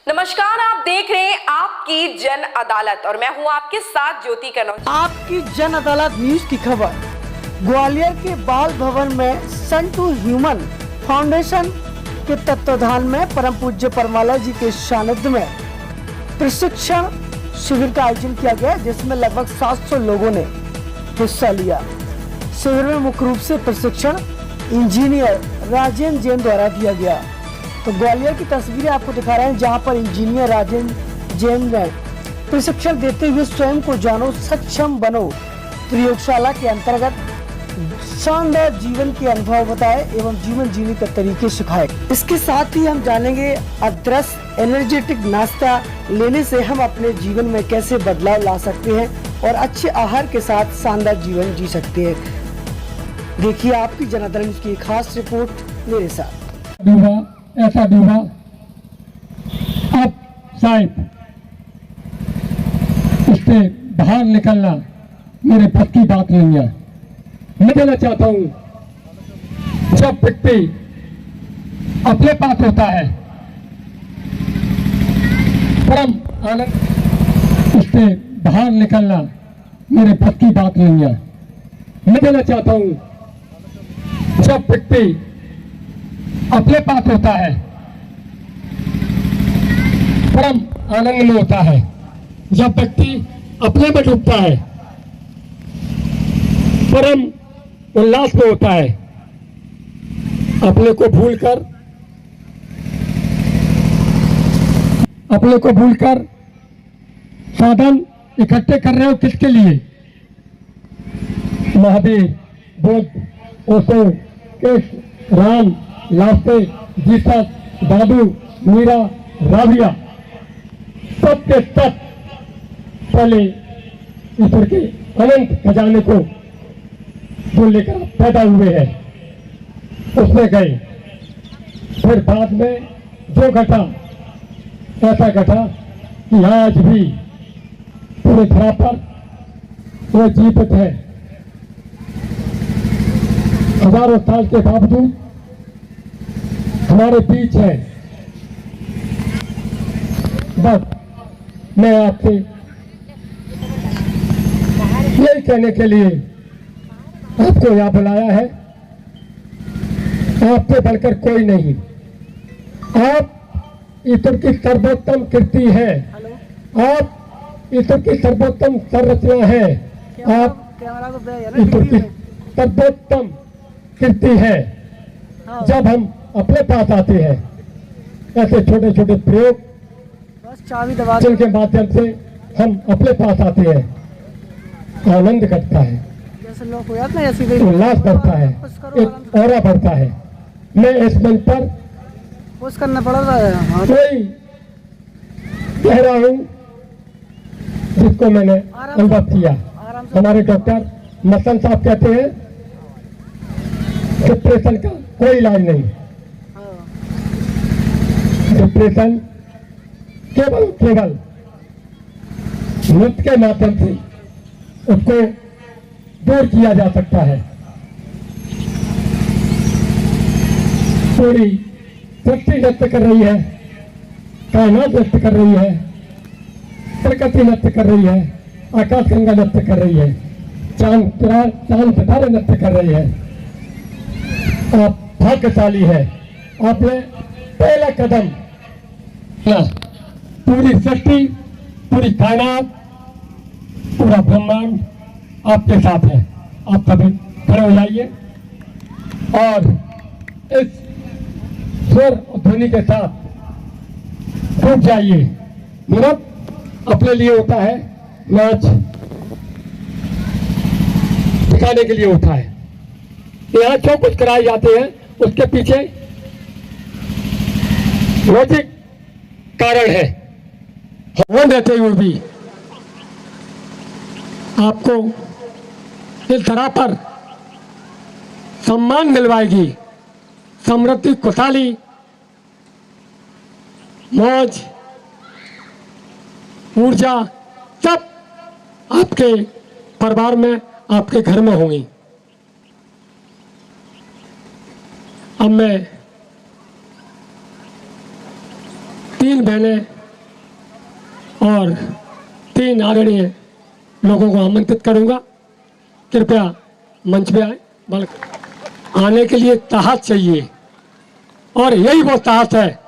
नमस्कार, आप देख रहे हैं आपकी जन अदालत और मैं हूं आपके साथ ज्योति कनौज। आपकी जन अदालत न्यूज की खबर। ग्वालियर के बाल भवन में सन टू ह्यूमन फाउंडेशन के तत्वाधान में परम पूज्य परमाला जी के सानिध्य में प्रशिक्षण शिविर का आयोजन किया गया, जिसमें लगभग 700 लोगों ने हिस्सा लिया। शिविर में मुख्य रूप से प्रशिक्षण इंजीनियर राजेंद्र जैन द्वारा दिया गया। तो ग्वालियर की तस्वीरें आपको दिखा रहे हैं, जहां पर इंजीनियर राजेंद्र जैन ने प्रशिक्षण देते हुए स्वयं को जानो सक्षम बनो प्रयोगशाला के अंतर्गत शानदार जीवन के अनुभव बताए एवं जीवन जीने के तरीके सिखाए। इसके साथ ही हम जानेंगे अदृश्य एनर्जेटिक नाश्ता लेने से हम अपने जीवन में कैसे बदलाव ला सकते हैं और अच्छे आहार के साथ शानदार जीवन जी सकते हैं। देखिए आपकी जन अदालत की खास रिपोर्ट मेरे साथ। ऐसा डूबा अब शायद इससे बाहर निकलना मेरे बस की बात नहीं है। मैं कहना चाहता हूं, जब व्यक्ति अपने पास होता है परम आनंद, इससे बाहर निकलना मेरे बस की बात नहीं है। मैं कहना चाहता हूं, जब व्यक्ति अपने पास होता है परम आनंद में होता है। जब व्यक्ति अपने में डूबता है परम उल्लास में होता है। अपने को भूलकर साधन इकट्ठे कर रहे हो किसके लिए? महावीर, बुद्ध, ओशो, कृष्ण, राम, लास्ते, जीसस, दादू, मीरा, राबिया, सब के सब पहले ईश्वर के अनंत खजाने को जो लेकर पैदा हुए हैं उसमें गए। फिर बाद में जो घटा ऐसा घटा कि आज भी पूरे धरा पर वो जीवित है। हजारों साल के बावजूद हमारे बीच है। बस मैं आपसे यही कहने के लिए आपको यहाँ बुलाया है, आपसे बढ़कर कोई नहीं। आप ईश्वर की सर्वोत्तम कृति है, आप ईश्वर की सर्वोत्तम संरचना है, आप ईश्वर की सर्वोत्तम कृति है। जब हम अपने पास आते हैं ऐसे छोटे छोटे प्रयोग जिनके माध्यम से हम अपने पास आते हैं, आनंद घटता है, उल्लास बढ़ता है, एक ऑरा बढ़ता है। मैं इस मंच पर करना पड़ रहा है कोई कह रहा हूँ जिसको मैंने अनुभव किया। हमारे डॉक्टर मसन साहब कहते हैं डिप्रेशन का कोई इलाज नहीं। डिप्रेशन केवल नृत्य के माध्यम से उसको दूर किया जा सकता है। पूरी सृष्टि नृत्य कर रही है, कायनात नृत्य कर रही है, प्रकृति नृत्य कर रही है, आकाशगंगा नृत्य कर रही है, चांद सितारे नृत्य कर रही है। आप भाग्यशाली है, आपने पहला कदम, पूरी सृष्टि, पूरी कायनात, पूरा ब्रह्मांड आपके साथ है। आप कभी खड़े हो जाइए और इस स्वर और ध्वनि के साथ डूब जाइए। नृत्य अपने लिए होता है, नाच दिखाने के लिए होता है। यहाँ जो कुछ कराए जाते हैं उसके पीछे लॉजिक कारण है। वो रहते हुए भी आपको इस धरा पर सम्मान दिलवाएगी, समृद्धि, खुशहाली, मौज, ऊर्जा सब आपके परिवार में, आपके घर में होंगी। अब मैं 3 3 बहनें और 3 आदरणीय लोगों को आमंत्रित करूंगा, कृपया मंच पे आए। बल्कि आने के लिए ताकत चाहिए और यही वो ताकत है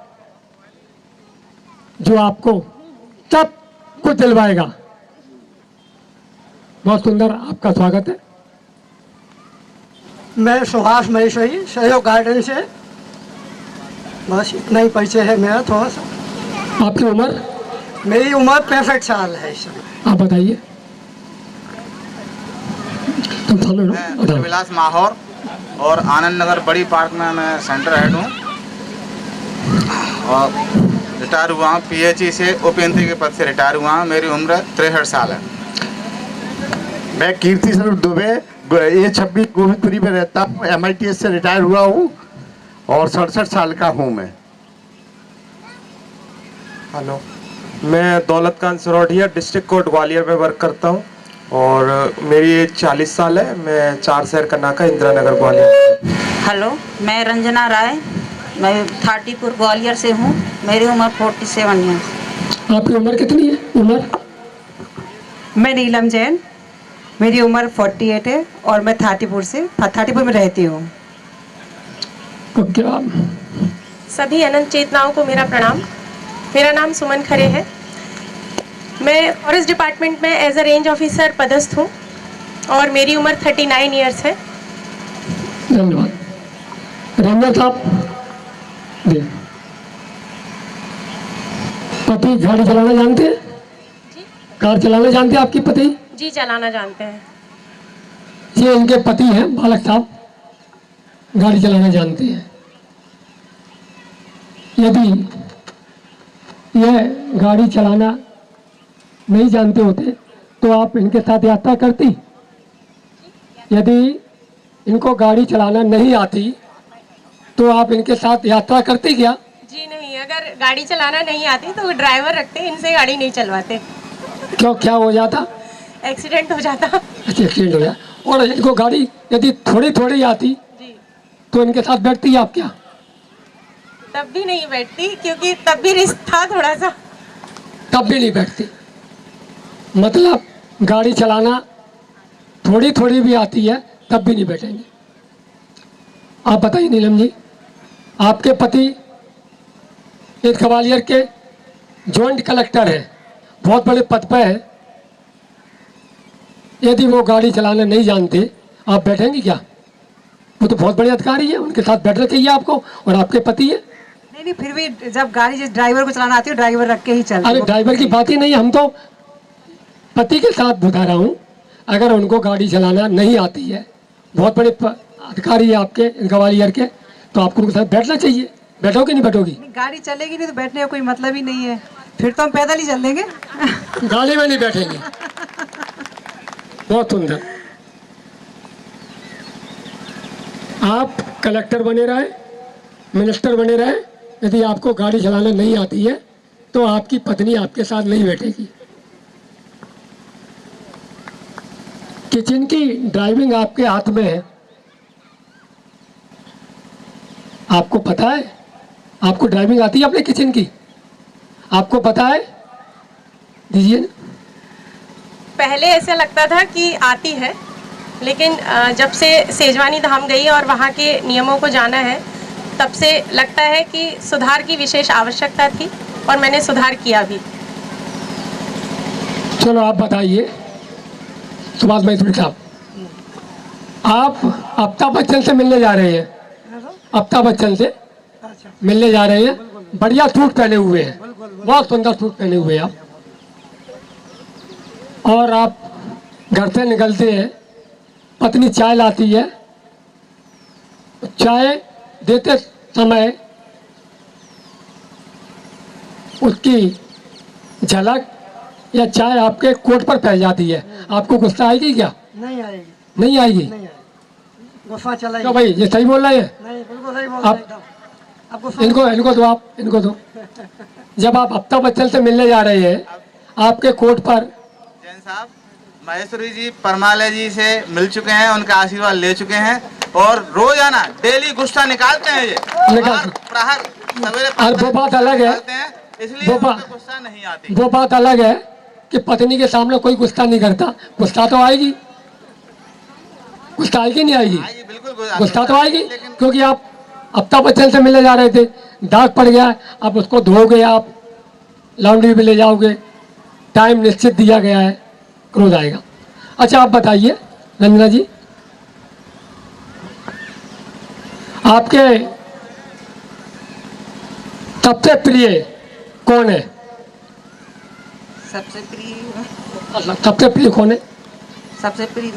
जो आपको सब कुछ दिलवाएगा। बहुत सुंदर आपका स्वागत है। मैं सुहास महेश्वरी, सहयोग गार्डन से। बस इतना ही परिचय है मेरा थोड़ा सा। आपकी उम्र? मेरी उम्र 65 साल है इस समय। आप बताइए। तुम सामने लो, मैं बताओ। विलास माहौर और आनंद नगर बड़ी पार्क में मैं सेंटर हेड हूँ और रिटायर हुआ हूँ PHE से, उपयंत्री के पद से रिटायर हुआ हूँ। मेरी उम्र 63 साल है। मैं कीर्ति स्वरूप दुबे A26 गोविंदपुरी में रहता हूँ, MITS से रिटायर हुआ हूँ और 67 साल का हूँ मैं। हेलो, मैं दौलत खान सरोटिया डिस्ट्रिक्ट कोर्ट ग्वालियर में वर्क करता हूँ और मेरी एज 40 साल है। मैं 4 शहर का नाका, इंदिरा नगर, ग्वालियर। हेलो, मैं रंजना राय, मैं थाटीपुर ग्वालियर से हूँ। मेरी उम्र 47 ईयर्स। आपकी उम्र कितनी है? उम्र? मैं नीलम जैन, मेरी उम्र 48 है और मैं थाटीपुर में रहती हूँ। तो क्या सभी अनंत चेतनाओं को मेरा प्रणाम। मेरा नाम सुमन खरे है। मैं फॉरेस्ट डिपार्टमेंट में एज अ रेंज ऑफिसर पदस्थ हूँ और मेरी उम्र 39 ईयर्स है। धन्यवाद। रंजना साहब, जी। पति गाड़ी चलाना जानते हैं? कार चलाना जानते हैं आपकी पति? जी, चलाना जानते हैं। ये इनके पति हैं, बालक साहब, गाड़ी चलाना जानते हैं। यदि यह गाड़ी चलाना नहीं जानते होते तो आप इनके साथ यात्रा करती? यदि इनको गाड़ी चलाना नहीं आती तो आप इनके साथ यात्रा करती क्या? जी नहीं, अगर गाड़ी चलाना नहीं आती तो ड्राइवर रखते, इनसे गाड़ी नहीं चलवाते। क्यों, क्या हो जाता? एक्सीडेंट हो जाता। अच्छा, एक्सीडेंट हो जाता। और इनको गाड़ी यदि थोड़ी थोड़ी आती जी, तो इनके साथ बैठती आप क्या? तब भी नहीं बैठती क्योंकि तब भी रिस्क था थोड़ा सा। तब भी नहीं बैठती? मतलब गाड़ी चलाना थोड़ी थोड़ी भी आती है तब भी नहीं बैठेंगे। आप बताइए नीलम जी, आपके पति एक ग्वालियर के जॉइंट कलेक्टर हैं, बहुत बड़े पद पर हैं। यदि वो गाड़ी चलाना नहीं जानते, आप बैठेंगे क्या? वो तो बहुत बड़े अधिकारी है, उनके साथ बैठना चाहिए आपको। और आपके पति है। नहीं, फिर भी जब गाड़ी जिस ड्राइवर को चलाना आती है, ड्राइवर रख के ही चलते। अरे ड्राइवर की बात ही नहीं, हम तो पति के साथ बता रहा हूँ। अगर उनको गाड़ी चलाना नहीं आती है, बहुत बड़े अधिकारी है आपके ग्वालियर के, तो आपको उनके साथ बैठना चाहिए। बैठोगे नहीं बैठोगी? गाड़ी चलेगी नहीं तो बैठने का कोई मतलब ही नहीं है, फिर तो हम पैदल ही चल देंगे। गाड़ी में नहीं बैठेंगे। बहुत सुंदर। आप कलेक्टर बने रहे, मिनिस्टर बने रहे, यदि आपको गाड़ी चलाना नहीं आती है तो आपकी पत्नी आपके साथ नहीं बैठेगी। किचन की ड्राइविंग आपके हाथ में है, आपको पता है? आपको ड्राइविंग आती है अपने किचन की? आपको पता है? दीजिए। पहले ऐसा लगता था कि आती है, लेकिन जब से सेजवानी धाम गई और वहाँ के नियमों को जाना है, तब से लगता है कि सुधार की विशेष आवश्यकता थी और मैंने सुधार किया भी। चलो आप बताइए सुभाष मैत्री साहब, आप अमिताभ बच्चन से मिलने जा रहे हैं। अमिताभ बच्चन से मिलने जा रहे हैं, बढ़िया सूट पहने हुए हैं, बहुत सुंदर सूट पहने हुए हैं आप। और आप घर से निकलते हैं, पत्नी चाय लाती है, चाय देते समय उसकी झलक या चाय आपके कोट पर फैल जाती है, आपको गुस्सा आएगी क्या? नहीं आएगी। नहीं आएगी? नहीं आएगी, गुस्सा चला तो भाई ये सही बोल रहे हैं नहीं, बिल्कुल सही बोल आप। रहे हैं। आपको इनको दो, आप इनको दो। जब आप अमिताभ बच्चन से मिलने जा रहे हैं, आपके कोट पर जैन साहब महेश्वरी जी परमालय जी से मिल चुके हैं, उनका आशीर्वाद ले चुके हैं और रोजाना डेली गुस्सा निकालते हैं ये। निकालते। प्रहर सवेरे और वो बात अलग है। निकालते हैं। इसलिए वो उनको बात गुस्सा नहीं आती। वो बात अलग है कि पत्नी के सामने कोई गुस्सा नहीं करता। गुस्सा तो आएगी, गुस्सा आएगी नहीं आएगी? आएगी, बिल्कुल गुस्सा तो आएगी, लेकिन क्योंकि आप अमिताभ बच्चन से मिलने जा रहे थे, दाग पड़ गया, अब उसको धोगे, आप लॉन्ड्री में ले जाओगे, टाइम निश्चित दिया गया है, क्रोध आएगा। अच्छा आप बताइए रंजना जी, आपके सबसे प्रिय कौन है? सबसे प्रिय सबसे प्रिय कौन है? सबसे प्रिय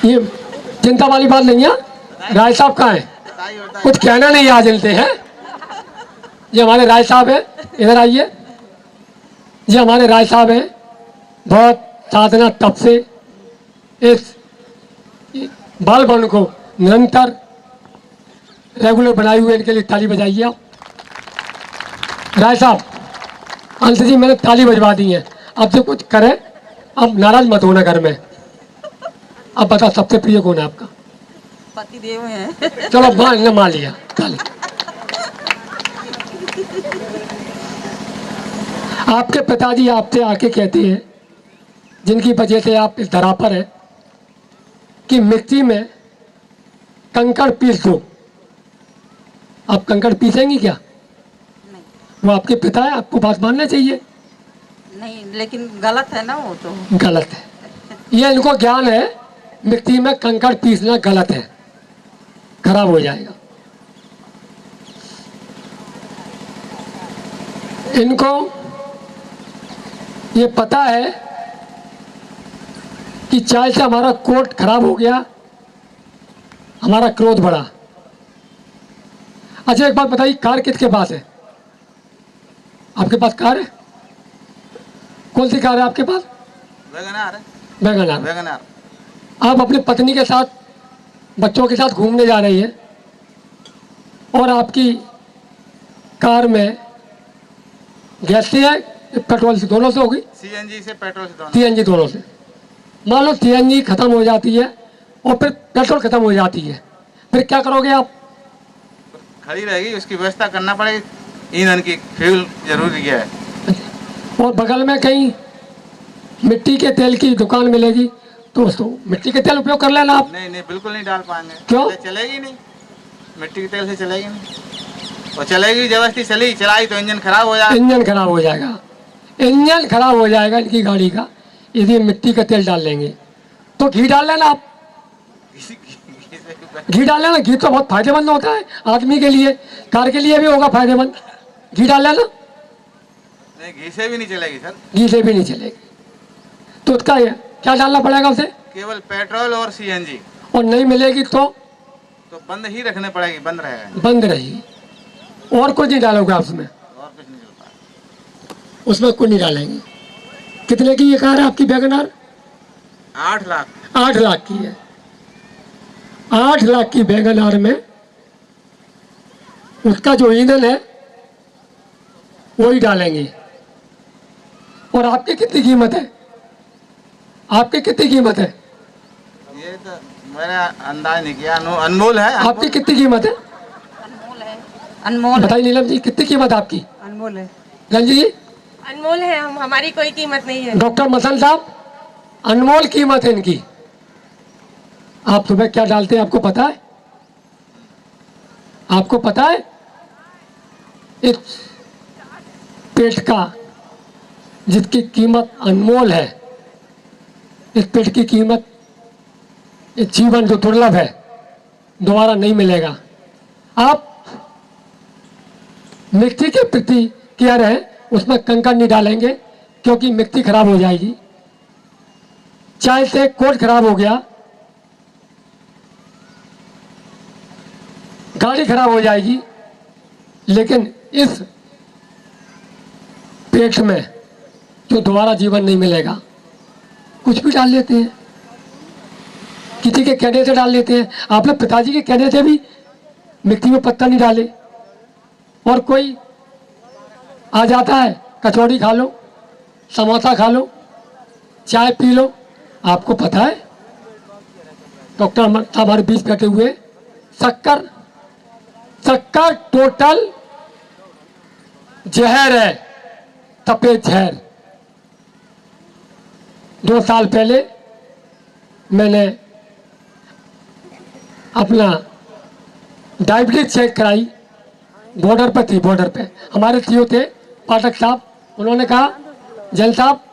ये चिंता वाली बात नहीं है। राय साहब कहाँ हैं? कुछ कहना नहीं आ जलते हैं। ये हमारे राय साहब है, इधर आइए। ये हमारे राय साहब हैं, बहुत साधना तप से इस बाल भवन को निरंतर रेगुलर बनाए हुए, इनके लिए ताली बजाइए आप। राय साहब, अंश जी मैंने ताली बजवा दी है, अब जो कुछ करें, अब नाराज मत होना घर में। अब बता सबसे प्रिय कौन है आपका? पति देव हैं। चलो मान लिया ताली। आपके पिताजी आपसे आके कहते हैं, जिनकी वजह से आप इस धरा पर है, कि मिट्टी में कंकड़ पीस दो। आप कंकड़ पीसेंगी क्या? नहीं वो आपके पिता है, आपको बात मानना चाहिए। नहीं, लेकिन गलत है ना वो तो। गलत है, ये इनको ज्ञान है, मिट्टी में कंकड़ पीसना गलत है, खराब हो जाएगा। इनको ये पता है कि चाय से हमारा कोट खराब हो गया, हमारा क्रोध बढ़ा। अच्छा एक बात बताइए, कार किसके पास है? आपके पास कार है? कौन सी कार है आपके पास? वैगनआर है। वैगनआर। वैगनआर। आप अपनी पत्नी के साथ, बच्चों के साथ घूमने जा रही हैं और आपकी कार में गैस से है, पेट्रोल से, दोनों से होगी? सीएनजी से, पेट्रोल से, दोनों। सीएनजी दोनों से। मान लो सीएनजी खत्म हो जाती है और फिर पेट्रोल खत्म हो जाती है, फिर क्या करोगे आप? खड़ी रहेगी, उसकी व्यवस्था करना पड़ेगी, ईंधन की, फ्यूल जरूरी है। और बगल में कहीं मिट्टी के तेल की दुकान मिलेगी तो उसको मिट्टी के तेल उपयोग कर लेना आप। नहीं नहीं, बिल्कुल नहीं डाल पाएंगे। क्यों? चलेगी नहीं, मिट्टी के तेल से चलेगी नहीं। और चलेगी जबरदस्ती चलाई तो इंजन खराब हो जाएगा। इंजन खराब हो जाएगा, इंजन खराब हो जाएगा इनकी गाड़ी का, यदि मिट्टी का तेल डाल लेंगे। तो घी डाल लेना आप, घी डाल लेना। घी तो बहुत फायदेमंद होता है आदमी के लिए, कार के लिए भी होगा फायदेमंद। घी डाल लेना। नहीं, घी से भी नहीं चलेगी सर। घी से भी नहीं चलेगी, तो उसका क्या डालना पड़ेगा उसे? केवल पेट्रोल और सीएनजी। और नहीं मिलेगी तो बंद ही रखने पड़ेगी, बंद रहेगा। बंद रहेगी, और कुछ नहीं डालोगे आप उसमें? और कुछ नहीं चलता, उसमें कुछ नहीं डालेंगे। कितने की ये कार है आपकी वैगनआर? 8 लाख। 8 लाख की है। 8 लाख की वैगनआर में उसका जो ईंधन है वही डालेंगे। और आपकी कितनी कीमत है? आपकी कितनी कीमत है? ये तो मैंने अंदाज नहीं किया, अनमोल है। आपकी कितनी कीमत है? अनमोल है। अनमोल बताइए नीलम जी, कितनी कीमत आपकी? अनमोल है। रंजी जी? अनमोल है, हमारी कोई कीमत नहीं है। डॉक्टर मसन साहब, अनमोल कीमत है इनकी। आप सुबह क्या डालते हैं आपको पता है? आपको पता है? इस पेट का, जिसकी कीमत अनमोल है, इस पेट की कीमत, इस जीवन जो दुर्लभ है, दोबारा नहीं मिलेगा। आप मिट्टी के प्रति केयर है, उसमें कंकड़ नहीं डालेंगे क्योंकि मिट्टी खराब हो जाएगी। चाय से कोट खराब हो गया, गाड़ी खराब हो जाएगी, लेकिन इस पेट में जो दोबारा जीवन नहीं मिलेगा। कुछ भी डाल लेते हैं, किसी के कहने से डाल लेते हैं। आपने पिताजी के कहने से भी मिट्टी में पत्ता नहीं डाले। और कोई आ जाता है, कचौड़ी खा लो, समोसा खा लो, चाय पी लो। आपको पता है डॉक्टर हमारे बीच बैठे हुए, शक्कर टोटल जहर है, सफेद जहर। 2 साल पहले मैंने अपना डायबिटीज चेक कराई, बॉर्डर पर थी, बॉर्डर पे हमारे सीओ थे पाठक साहब। उन्होंने कहा जैन साहब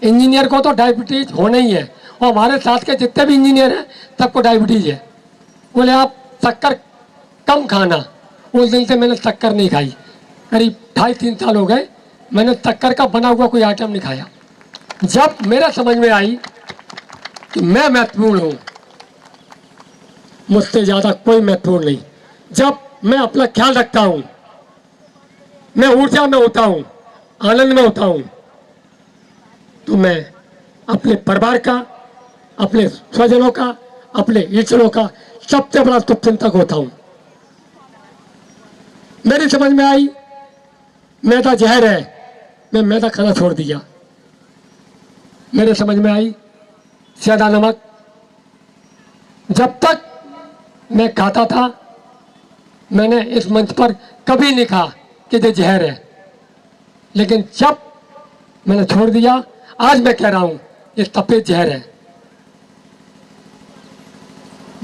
इंजीनियर को तो डायबिटीज होना ही है, और हमारे साथ के जितने भी इंजीनियर हैं सबको डायबिटीज है। बोले आप शक्कर कम खाना। उस दिन से मैंने शक्कर नहीं खाई, करीब 2.5-3 साल हो गए मैंने शक्कर का बना हुआ कोई आइटम नहीं खाया। जब मेरा समझ में आई कि मैं महत्वपूर्ण हूँ, मुझसे ज़्यादा कोई महत्वपूर्ण नहीं, जब मैं अपना ख्याल रखता हूँ, मैं ऊर्जा में होता हूँ, आनंद में होता हूँ, तो मैं अपने परिवार का, अपने स्वजनों का, अपने ईश्वरों का सबसे बड़ा शुभचिंतक होता हूँ। मेरी समझ में आई मैदा जहर है, मैं मैदा खाना छोड़ दिया। मेरे समझ में आई ज़्यादा नमक, जब तक मैं खाता था मैंने इस मंच पर कभी नहीं कहा कि ये जहर है, लेकिन जब मैंने छोड़ दिया आज मैं कह रहा हूं ये सफेद जहर है।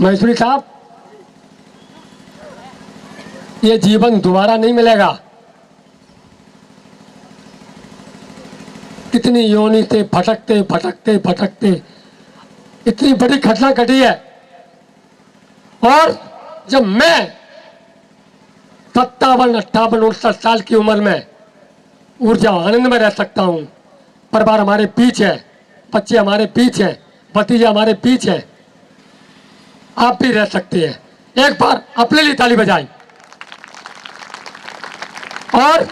महेश्वरी साहब, ये जीवन दोबारा नहीं मिलेगा। कितनी योनि से भटकते भटकते भटकते इतनी बड़ी घटना घटी है, और जब मैं 57, 58, 59 साल की उम्र में ऊर्जा आनंद में रह सकता हूँ, परिवार हमारे बीच है, बच्चे हमारे बीच हैं, भतीजे हमारे बीच हैं, आप भी रह सकते हैं। एक बार अपने लिए ताली बजाएं। और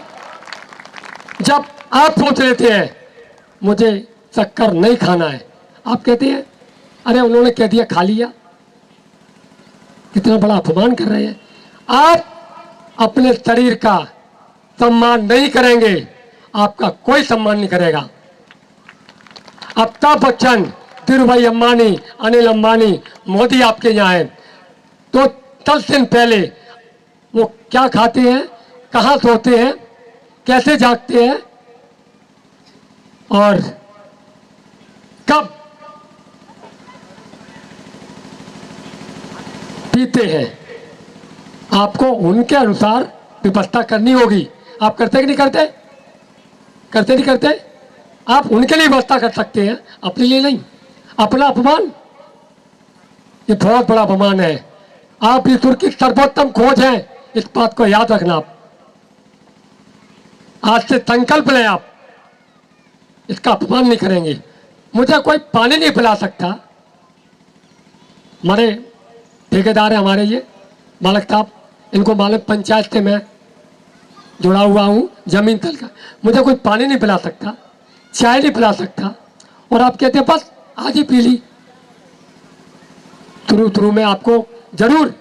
जब आप सोच लेते हैं मुझे शक्कर नहीं खाना है, आप कहते हैं अरे उन्होंने कह दिया खा लिया, कितना बड़ा अपमान कर रहे हैं। आप अपने शरीर का सम्मान नहीं करेंगे, आपका कोई सम्मान नहीं करेगा। अमिताभ बच्चन, धीरूभाई अंबानी, अनिल अंबानी, मोदी आपके यहाँ हैं, तो 10 दिन पहले वो क्या खाते हैं, कहाँ सोते हैं, कैसे जागते हैं और कब पीते हैं, आपको उनके अनुसार व्यवस्था करनी होगी। आप करते कि नहीं करते? करते नहीं करते? आप उनके लिए व्यवस्था कर सकते हैं, अपने लिए नहीं। अपना अपमान, ये बहुत बड़ा अपमान है। आप ईश्वर की सर्वोत्तम खोज हैं, इस बात को याद रखना। आप आज से संकल्प लें, आप इसका अपमान नहीं करेंगे। मुझे कोई पानी नहीं पिला सकता। हमारे ठेकेदार है हमारे ये मालिक साहब, इनको मालिक पंचायत से मैं जुड़ा हुआ हूँ, जमीन तल का। मुझे कोई पानी नहीं पिला सकता, चाय नहीं पिला सकता, और आप कहते हैं बस आज ही पी ली। शुरू में आपको जरूर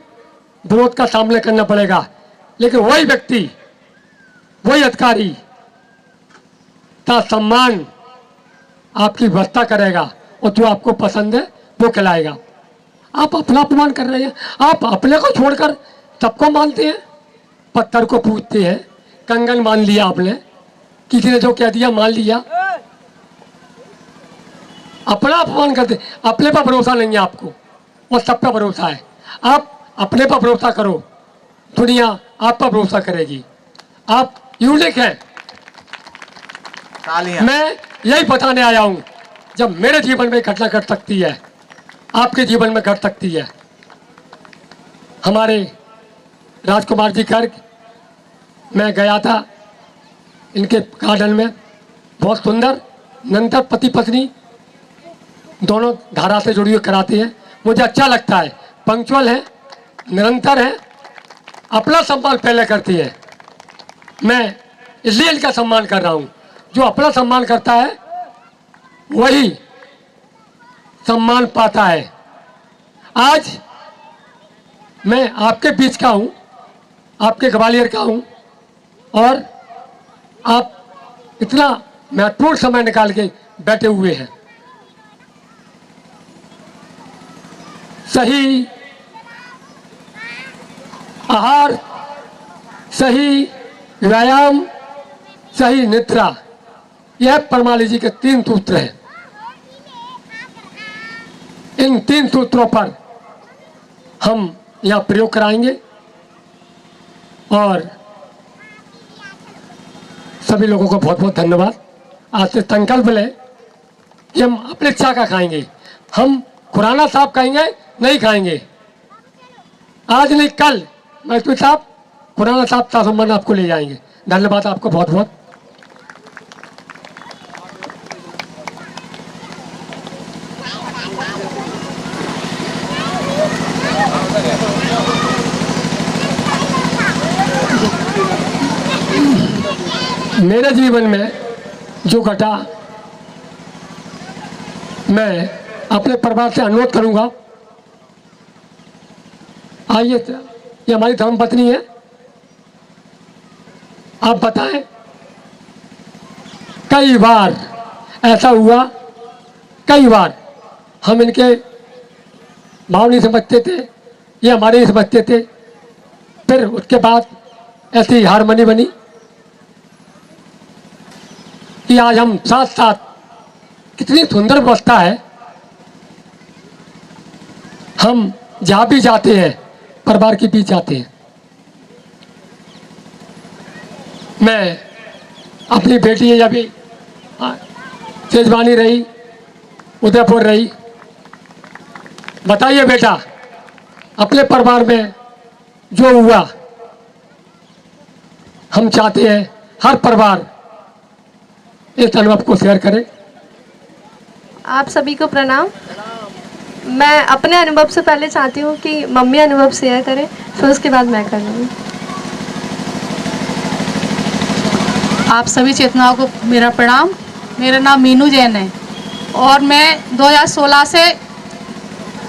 विरोध का सामना करना पड़ेगा, लेकिन वही व्यक्ति, वही अधिकारी का सम्मान आपकी व्यवस्था करेगा, और जो आपको पसंद है वो खिलाएगा। आप अपना अपमान कर रहे हैं। आप अपने को छोड़कर सबको मानते हैं, पत्थर को पूजते हैं, कंगन मान लिया आपने, किसी ने जो कह दिया मान लिया, अपना अपमान करते। अपने पर भरोसा नहीं है आपको, और सब पर भरोसा है। आप अपने पर भरोसा करो, दुनिया आप पर भरोसा करेगी। आप यूनिक हैं। मैं यही बताने आया हूं, जब मेरे जीवन में घटना घट सकती है, आपके जीवन में घट सकती है। हमारे राजकुमार जी घर मैं गया था, इनके गार्डन में बहुत सुंदर निरंतर पति पत्नी दोनों धारा से जुड़ी हुई कराते हैं। मुझे अच्छा लगता है, पंक्चुअल है, निरंतर है, अपना सम्मान पहले करती है। मैं इसलिए इनका सम्मान कर रहा हूँ। जो अपना सम्मान करता है वही सम्मान पाता है। आज मैं आपके बीच का हूँ, आपके ग्वालियर का हूँ, और आप इतना महत्वपूर्ण समय निकाल के बैठे हुए हैं। सही आहार, सही व्यायाम, सही निद्रा, यह परमाली जी के 3 सूत्र हैं। इन 3 सूत्रों पर हम यहाँ प्रयोग कराएंगे और सभी लोगों को बहुत बहुत धन्यवाद। आज से संकल्प लें कि हम अपनी इच्छा का खाएंगे, हम खुराना साहब खाएंगे नहीं खाएंगे। आज नहीं कल मैत्री साहब, खुराना साहब तासुमन आपको ले जाएंगे। धन्यवाद आपको बहुत बहुत। मेरे जीवन में जो घटा, मैं अपने परिवार से अनुरोध करूंगा। आइए, ये हमारी धर्मपत्नी है, आप बताएं। कई बार ऐसा हुआ, कई बार हम इनके भाव नहीं समझते थे, ये हमारे नहीं समझते थे। फिर उसके बाद ऐसी हारमोनी बनी कि आज हम साथ साथ, कितनी सुंदर व्यवस्था है। हम जहाँ भी जाते हैं परिवार के बीच जाते हैं। मैं अपनी बेटी अभी सेजवानी रही, उदयपुर रही। बताइए बेटा, अपने परिवार में जो हुआ, हम चाहते हैं हर परिवार इस अनुभव को शेयर करें। आप सभी को प्रणाम। मैं अपने अनुभव से पहले चाहती हूँ कि मम्मी अनुभव शेयर करें, फिर उसके बाद मैं कर लूँगी। आप सभी चेतनाओं को मेरा प्रणाम। मेरा नाम मीनू जैन है और मैं 2016 से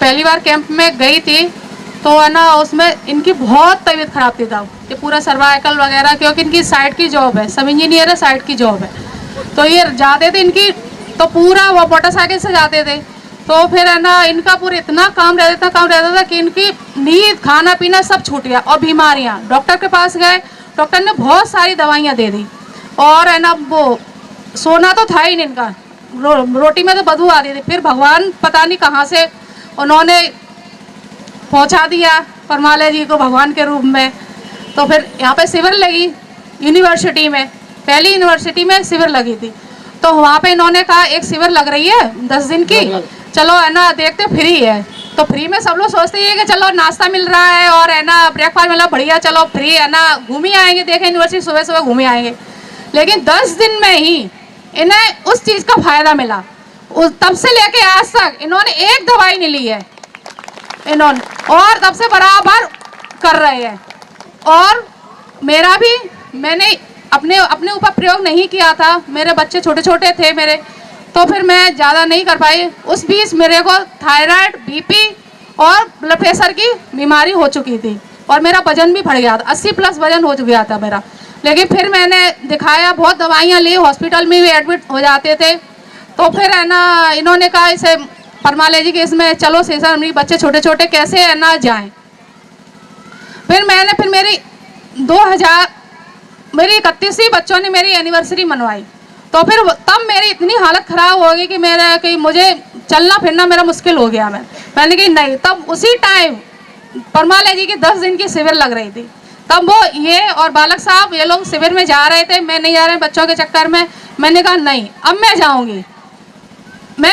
पहली बार कैंप में गई थी। तो है ना, उसमें इनकी बहुत तबीयत खराब थी तब, ये पूरा सर्वाइकल वगैरह, क्योंकि इनकी साइड की जॉब है, सब इंजीनियर है, साइड की जॉब है। तो ये जाते थे इनकी, तो पूरा वो मोटरसाइकिल से जाते थे। तो फिर है ना, इनका पूरा इतना काम रहता था कि इनकी नींद, खाना पीना सब छूट गया। और बीमारियां, डॉक्टर के पास गए, डॉक्टर ने बहुत सारी दवाइयां दे दी। और है ना, वो सोना तो था ही नहीं इनका, रोटी में तो बदबू आ रही थी। फिर भगवान पता नहीं कहाँ से उन्होंने पहुंचा दिया परमालय जी को भगवान के रूप में। तो फिर यहाँ पे शिविर लगी यूनिवर्सिटी में, पहली यूनिवर्सिटी में शिविर लगी थी। तो वहाँ पे इन्होंने कहा एक शिविर लग रही है 10 दिन की, चलो है ना देखते, फ्री है। तो फ्री में सब लोग सोचते हैं कि चलो नाश्ता मिल रहा है और है ना ब्रेकफास्ट मिला, बढ़िया, चलो फ्री है ना, घूम ही आएंगे, देखें यूनिवर्सिटी, सुबह सुबह घूम ही आएंगे। लेकिन 10 दिन में ही इन्हें उस चीज़ का फायदा मिला। तब से लेके आज तक इन्होंने एक दवाई नहीं ली है इन्होंने, और तब से बराबर कर रहे हैं। और मेरा भी, मैंने अपने ऊपर प्रयोग नहीं किया था, मेरे बच्चे छोटे छोटे थे मेरे, तो फिर मैं ज़्यादा नहीं कर पाई। उस बीच मेरे को थायराइड, बीपी और ब्लड प्रेशर की बीमारी हो चुकी थी और मेरा वजन भी बढ़ गया था, 80+ वजन हो गया था मेरा। लेकिन फिर मैंने दिखाया, बहुत दवाइयाँ ली, हॉस्पिटल में भी एडमिट हो जाते थे। तो फिर है ना, इन्होंने कहा इसे परमालय जी के इसमें चलो सेशन, मेरे बच्चे छोटे छोटे कैसे है ना जाएं। फिर मेरी 31वीं बच्चों ने मेरी एनिवर्सरी मनवाई। तो फिर तब मेरी इतनी हालत ख़राब हो गई कि मुझे चलना फिरना मेरा मुश्किल हो गया। मैंने कहा नहीं, तब उसी टाइम परमालय जी की 10 दिन की शिविर लग रही थी। तब वो ये और बालक साहब ये लोग शिविर में जा रहे थे, मैं नहीं जा रहे बच्चों के चक्कर में। मैंने कहा नहीं, अब मैं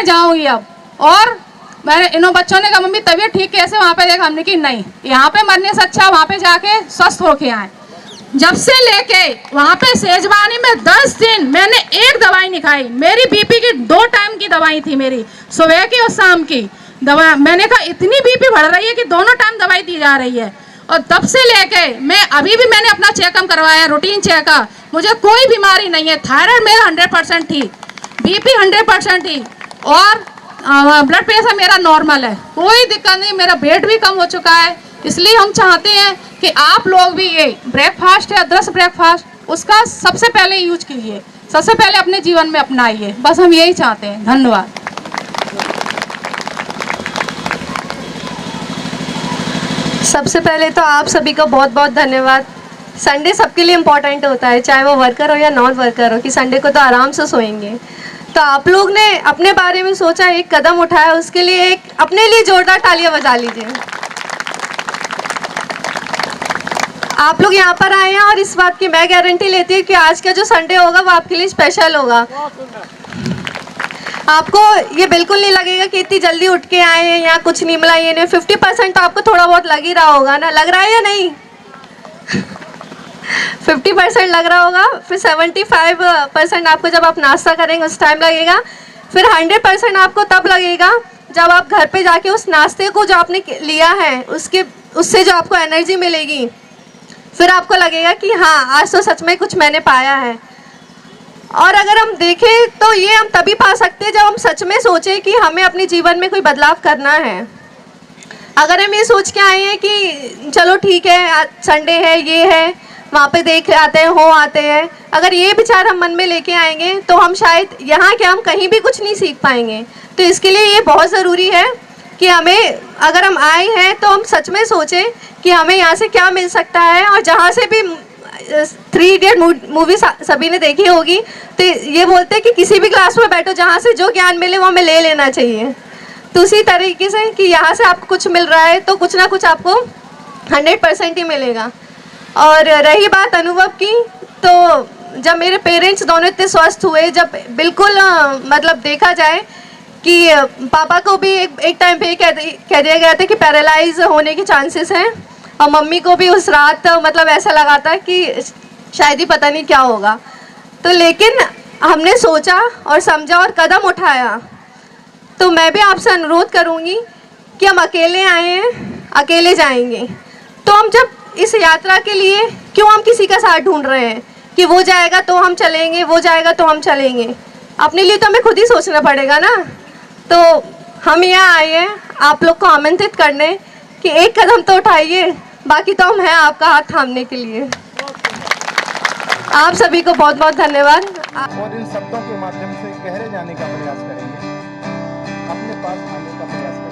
जाऊंगी अब। और मैंने इन बच्चों ने कहा मम्मी तबीयत ठीक कैसे वहाँ पे देखा, हमने कि नहीं, यहाँ पे मरने से अच्छा वहाँ पे जाके स्वस्थ होके आए। जब से लेके वहाँ पे सेजवानी में 10 दिन मैंने एक दवाई नहीं खाई। मेरी बीपी की 2 टाइम की दवाई थी, मेरी सुबह की और शाम की दवा। मैंने कहा इतनी बीपी बढ़ रही है कि दोनों टाइम दवाई दी जा रही है। और तब से लेके मैं अभी भी मैंने अपना चेकअप करवाया, रूटीन चेकअप, मुझे कोई बीमारी नहीं है। थायराइड मेरा 100% थी, बीपी 100% थी और ब्लड प्रेशर मेरा नॉर्मल है, कोई दिक्कत नहीं। मेरा वेट भी कम हो चुका है। इसलिए हम चाहते हैं कि आप लोग भी ये ब्रेकफास्ट है, अदरक ब्रेकफास्ट, उसका सबसे पहले यूज कीजिए, सबसे पहले अपने जीवन में अपनाइए। बस हम यही चाहते हैं। धन्यवाद। सबसे पहले तो आप सभी का बहुत बहुत धन्यवाद संडे सबके लिए इम्पोर्टेंट होता है, चाहे वो वर्कर हो या नॉन वर्कर हो, कि संडे को तो आराम से सोएंगे। तो आप लोग ने अपने बारे में सोचा, एक कदम उठाया, उसके लिए एक अपने लिए जोरदार तालियां बजा लीजिए। आप लोग यहाँ पर आए हैं और इस बात की मैं गारंटी लेती हूँ कि आज का जो संडे होगा वो आपके लिए स्पेशल होगा। आपको ये बिल्कुल नहीं लगेगा कि इतनी जल्दी उठ के आए हैं या कुछ नहीं मिला, ये नहीं। 50% तो आपको थोड़ा बहुत लग ही रहा होगा ना, लग रहा है या नहीं? 50% लग रहा होगा, फिर 75% आपको जब आप नाश्ता करेंगे उस टाइम लगेगा, फिर 100% आपको तब लगेगा जब आप घर पे जाके उस नाश्ते को जो आपने लिया है उससे जो आपको एनर्जी मिलेगी, फिर आपको लगेगा कि हाँ आज तो सच में कुछ मैंने पाया है। और अगर हम देखें तो ये हम तभी पा सकते हैं जब हम सच में सोचें कि हमें अपने जीवन में कोई बदलाव करना है। अगर हम ये सोच के आए हैं कि चलो ठीक है आज संडे है, ये है, वहाँ पे देख आते हैं, हो आते हैं, अगर ये विचार हम मन में लेके आएंगे तो हम शायद यहाँ के हम कहीं भी कुछ नहीं सीख पाएंगे। तो इसके लिए ये बहुत ज़रूरी है कि हमें, अगर हम आए हैं तो हम सच में सोचें कि हमें यहाँ से क्या मिल सकता है। और जहाँ से भी 3 इडियट मूवी सभी ने देखी होगी, तो ये बोलते हैं कि किसी भी क्लास में बैठो, जहाँ से जो ज्ञान मिले वो हमें ले लेना चाहिए। तो उसी तरीके से कि यहाँ से आपको कुछ मिल रहा है तो कुछ ना कुछ आपको 100% ही मिलेगा। और रही बात अनुभव की, तो जब मेरे पेरेंट्स दोनों इतने स्वस्थ हुए, जब बिल्कुल मतलब देखा जाए कि पापा को भी एक टाइम पे कह दिया गया था कि पैरालाइज होने के चांसेस हैं, और मम्मी को भी उस रात मतलब ऐसा लगा था कि शायद ही पता नहीं क्या होगा। तो लेकिन हमने सोचा और समझा और कदम उठाया। तो मैं भी आपसे अनुरोध करूँगी कि हम अकेले आए हैं, अकेले जाएंगे। तो हम जब इस यात्रा के लिए क्यों हम किसी का साथ ढूंढ रहे हैं कि वो जाएगा तो हम चलेंगे, वो जाएगा तो हम चलेंगे? अपने लिए तो हमें खुद ही सोचना पड़ेगा ना। तो हम यहाँ आए हैं आप लोग को आमंत्रित करने कि एक कदम तो उठाइए, बाकी तो हम हैं आपका हाथ थामने के लिए। आप सभी को बहुत बहुत धन्यवाद। और इन शब्दों के माध्यम से गहरे जाने का प्रयास करेंगे, अपने पास आने का प्रयास करेंगे।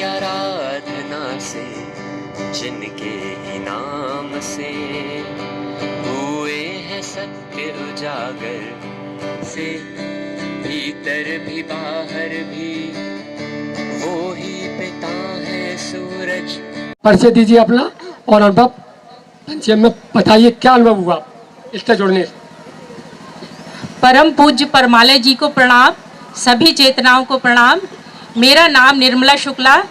आराधना से जिनके ही नाम से हुए हैं सत्य उजागर, से भीतर भी बाहर भी वो ही पिता है सूरज। परिचय दीजिए अपना और अनुभव पंचम में बताइए क्या अनुभव हुआ इससे जुड़ने से। परम पूज्य परमालय जी को प्रणाम, सभी चेतनाओं को प्रणाम। मेरा नाम निर्मला शुक्ला,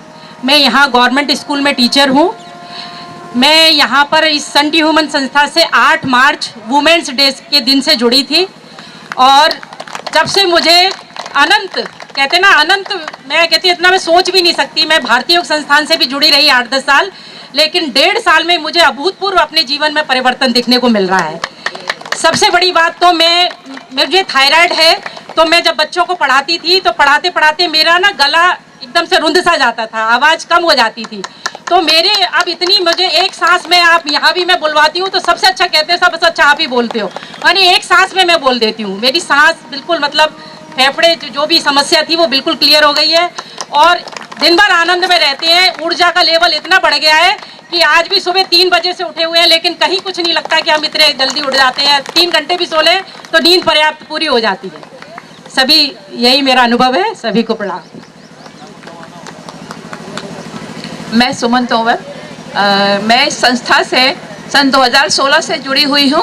मैं यहाँ गवर्नमेंट स्कूल में टीचर हूँ। मैं यहाँ पर इस सन टू ह्यूमन संस्था से 8 मार्च वुमेन्स डे के दिन से जुड़ी थी, और जब से मुझे अनंत कहते ना, अनंत मैं कहती इतना मैं सोच भी नहीं सकती। मैं भारतीय योग संस्थान से भी जुड़ी रही 8-10 साल, लेकिन 1.5 साल में मुझे अभूतपूर्व अपने जीवन में परिवर्तन दिखने को मिल रहा है। सबसे बड़ी बात तो मुझे थायराइड है, तो मैं जब बच्चों को पढ़ाती थी तो पढ़ाते पढ़ाते मेरा ना गला एकदम से रुंध सा जाता था, आवाज़ कम हो जाती थी। तो मेरे अब इतनी मुझे एक सांस में, आप यहाँ भी मैं बुलवाती हूँ तो सबसे अच्छा कहते हैं, सबसे अच्छा आप ही बोलते हो, यानी एक सांस में मैं बोल देती हूँ। मेरी सांस बिल्कुल मतलब फेफड़े जो भी समस्या थी वो बिल्कुल क्लियर हो गई है, और दिन भर आनंद में रहते हैं। ऊर्जा का लेवल इतना बढ़ गया है कि आज भी सुबह 3 बजे से उठे हुए हैं, लेकिन कहीं कुछ नहीं लगता कि हम इतने जल्दी उठ जाते हैं। 3 घंटे भी सो लें तो नींद पर्याप्त पूरी हो जाती है। सभी यही मेरा अनुभव है, सभी को प्रणाम। मैं सुमन तोमर, मैं इस संस्था से सन 2016 से जुड़ी हुई हूँ,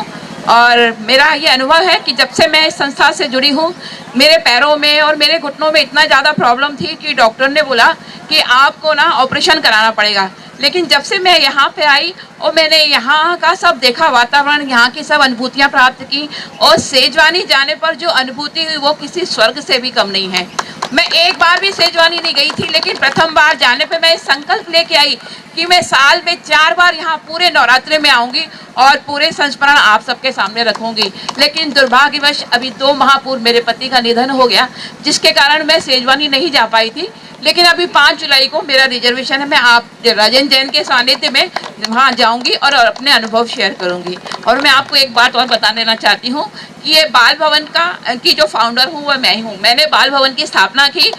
और मेरा ये अनुभव है कि जब से मैं इस संस्था से जुड़ी हूँ, मेरे पैरों में और मेरे घुटनों में इतना ज़्यादा प्रॉब्लम थी कि डॉक्टर ने बोला कि आपको ना ऑपरेशन कराना पड़ेगा। लेकिन जब से मैं यहाँ पे आई और मैंने यहाँ का सब देखा, वातावरण, यहाँ की सब अनुभूतियाँ प्राप्त की, और सेजवानी जाने पर जो अनुभूति हुई वो किसी स्वर्ग से भी कम नहीं है। मैं एक बार भी सेजवानी नहीं गई थी, लेकिन प्रथम बार जाने पे मैं संकल्प लेके आई कि मैं साल में 4 बार यहाँ पूरे नवरात्रे में आऊँगी और पूरे संस्मरण आप सबके सामने रखूँगी। लेकिन दुर्भाग्यवश अभी 2 माह पूर्व मेरे पति का निधन हो गया, जिसके कारण मैं सेजवानी नहीं जा पाई थी। लेकिन अभी 5 जुलाई को मेरा रिजर्वेशन है, मैं आप राजेंद्र जैन के सानिध्य में वहाँ जाऊँगी और अपने अनुभव शेयर करूँगी। और मैं आपको एक बात और बता देना चाहती हूँ कि ये बाल भवन की जो फाउंडर हूँ वह मैं हूँ। मैंने बाल भवन की स्थापना की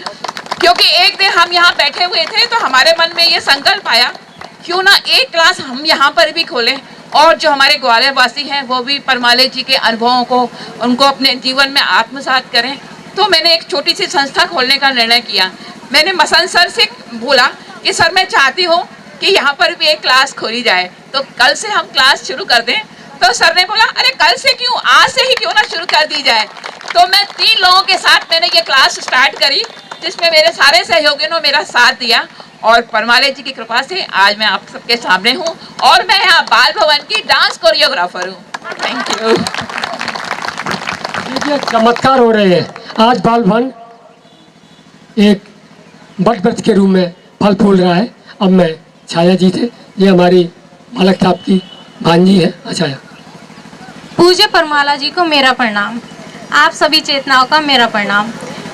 क्योंकि एक दिन हम यहाँ बैठे हुए थे तो हमारे मन में ये संकल्प आया, क्यों ना एक क्लास हम यहाँ पर भी खोलें और जो हमारे ग्वालियर वासी हैं वो भी परमाले जी के अनुभवों को उनको अपने जीवन में आत्मसात करें। तो मैंने एक छोटी सी संस्था खोलने का निर्णय किया। मैंने मसंद सर से बोला कि सर मैं चाहती हूँ कि यहाँ पर भी एक क्लास खोली जाए, तो कल से हम क्लास शुरू कर दें। तो सर ने बोला अरे कल से क्यों, आज से ही क्यों ना शुरू कर दी जाए। तो मैं 3 लोगों के साथ मैंने ये क्लास स्टार्ट करी, जिसमें मेरे सारे सहयोगियों ने मेरा साथ दिया और परमाले जी की कृपा से आज मैं आप सबके सामने हूँ और मैं यहाँ बाल भवन की डांस कोरियोग्राफर हूँ। Thank you. देखिए चमत्कार हो रहे हैं। आज बाल भवन एक बट वृक्ष के रूप में फल फूल रहा है। अब मैं छाया जी थे, ये हमारी मालक साहब की भांजी है छाया। पूज्य परमाला जी को मेरा प्रणाम। आप सभी चेतनाओं का मेरा प्रणाम।